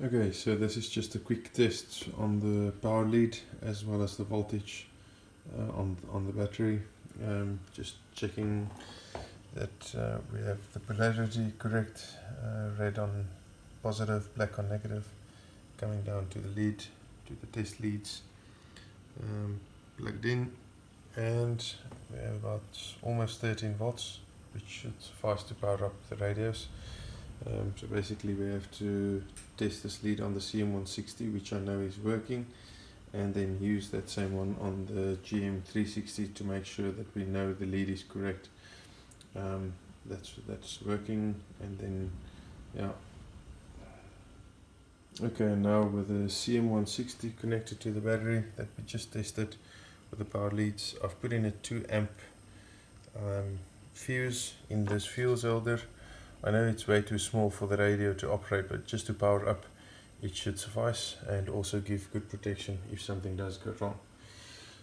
Okay, so this is just a quick test on the power lead as well as the voltage on the battery. Just checking that we have the polarity correct, red on positive, black on negative, coming down to the lead, to the test leads, plugged in, and we have about almost 13 volts, which should suffice to power up the radios. So basically we have to test this lead on the CM160, which I know is working, and then use that same one on the GM360 to make sure that we know the lead is correct. That's working, and then yeah. Okay, now with the CM160 connected to the battery that we just tested with the power leads, I've put in a 2 amp fuse in this fuse holder. I know it's way too small for the radio to operate, but just to power up it should suffice, and also give good protection if something does go wrong.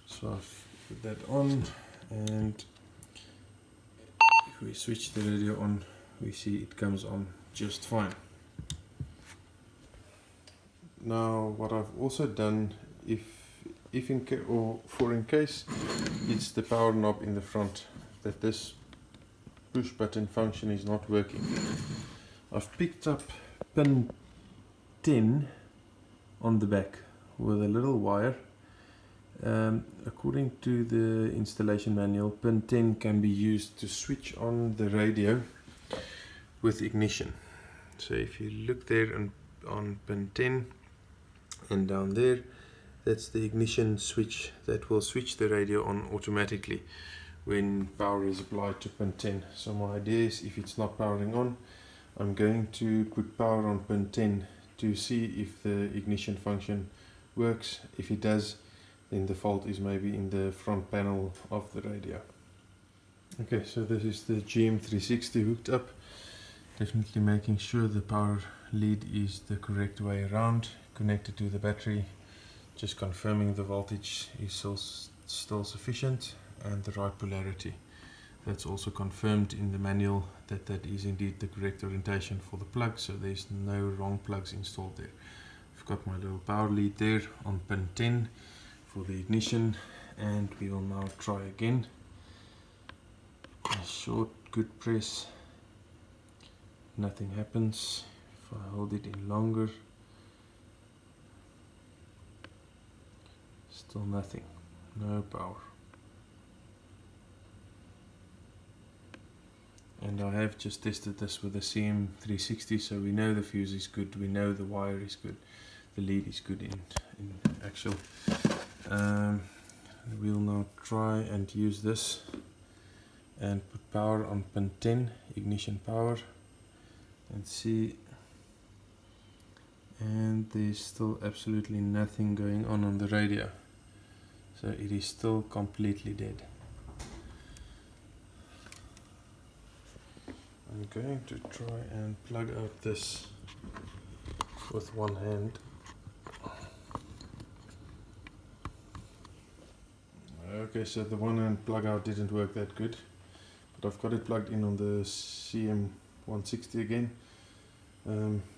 So I've put that on, and if we switch the radio on, we see it comes on just fine. Now what I've also done, if in case it's the power knob in the front that this push button function is not working, I've picked up pin 10 on the back with a little wire. According to the installation manual, pin 10 can be used to switch on the radio with ignition. So if you look there on pin 10 and down there, that's the ignition switch that will switch the radio on automatically when power is applied to pin 10. So my idea is, if it's not powering on, I'm going to put power on pin 10 to see if the ignition function works. If it does, then the fault is maybe in the front panel of the radio. Okay, so this is the GM360 hooked up. Definitely making sure the power lead is the correct way around, connected to the battery. Just confirming the voltage is still sufficient and the right polarity. That's also confirmed in the manual that that is indeed the correct orientation for the plug, so there's no wrong plugs installed there. I've got my little power lead there on pin 10 for the ignition, and we will now try again. A short good press, nothing happens. If I hold it in longer, still nothing, no power. And I have just tested this with the CM360, so we know the fuse is good, we know the wire is good, the lead is good in actual. We'll now try and use this and put power on pin 10, ignition power, and see, and there's still absolutely nothing going on the radio, so it is still completely dead. I'm going to try and plug out this with one hand. Okay, so the one hand plug out didn't work that good, but I've got it plugged in on the CM160 again.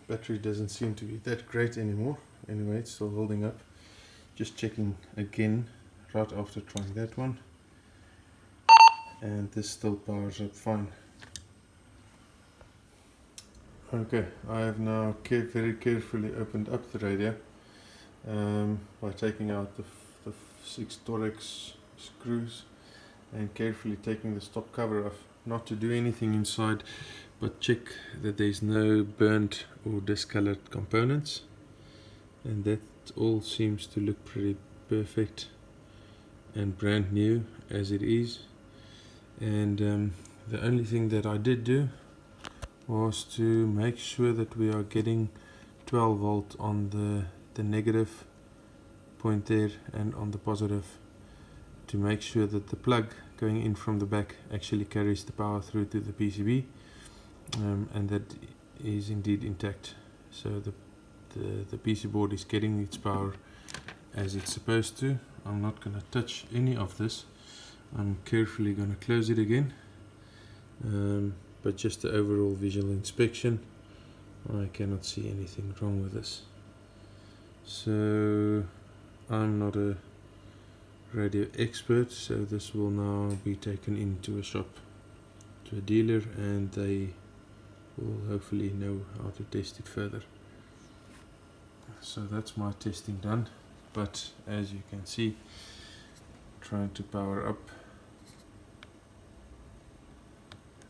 Battery doesn't seem to be that great anymore. Anyway, it's still holding up. Just checking again right after trying that one, and this still powers up fine. Okay, I have now very carefully opened up the radio by taking out the 6 Torx screws and carefully taking the stop cover off, not to do anything inside, but check that there's no burnt or discolored components, and that all seems to look pretty perfect and brand new as it is. And the only thing that I did do was to make sure that we are getting 12 volt on the negative point there and on the positive, to make sure that the plug going in from the back actually carries the power through to the PCB, and that is indeed intact. So the PC board is getting its power as it's supposed to. I'm not going to touch any of this. I'm carefully going to close it again. But just the overall visual inspection, I cannot see anything wrong with this. So I'm not a radio expert, so this will now be taken into a shop, to a dealer, and they will hopefully know how to test it further. So that's my testing done, but as you can see, trying to power up,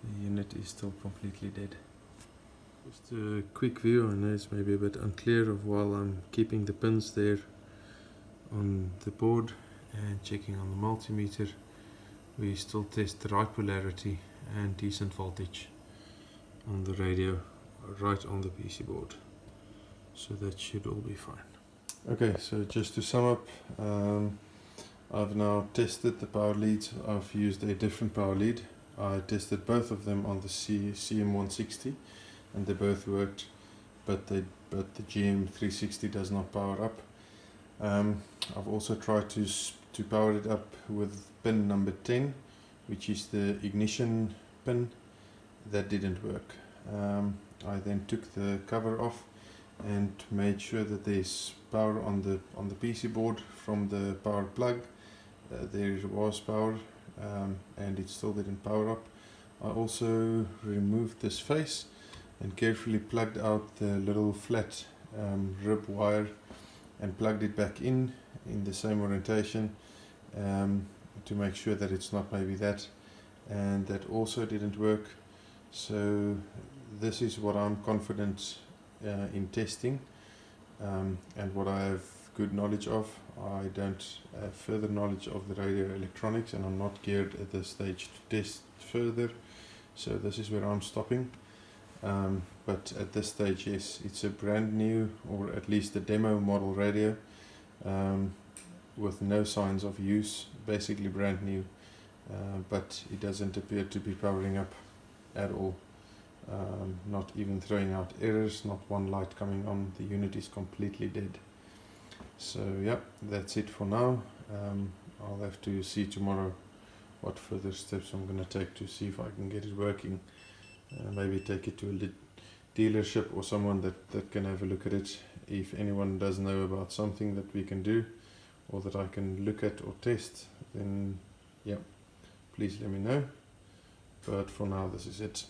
the unit is still completely dead. Just a quick view. I know it's maybe a bit unclear of while I'm keeping the pins there on the board and checking on the multimeter. We still test the right polarity and decent voltage on the radio right on the PC board, so that should all be fine. Okay, so just to sum up, I've now tested the power leads. I've used a different power lead. I tested both of them on the CM160 and they both worked, but the GM360 does not power up. I've also tried to power it up with pin number 10, which is the ignition pin. That didn't work. I then took the cover off and made sure that there's power on the PC board from the power plug. There was power, and it still didn't power up. I also removed this face and carefully plugged out the little flat rib wire and plugged it back in the same orientation, to make sure that it's not maybe that, and that also didn't work. So this is what I'm confident in testing, and what I have good knowledge of. I don't have further knowledge of the radio electronics, and I'm not geared at this stage to test further, so this is where I'm stopping. But at this stage, yes, it's a brand new, or at least a demo model radio, with no signs of use, basically brand new, but it doesn't appear to be powering up at all, not even throwing out errors, not one light coming on. The unit is completely dead. So yeah, that's it for now. I'll have to see tomorrow what further steps I'm going to take to see if I can get it working. Maybe take it to a dealership or someone that can have a look at it. If anyone does know about something that we can do or that I can look at or test, then yeah, please let me know. But for now, this is it.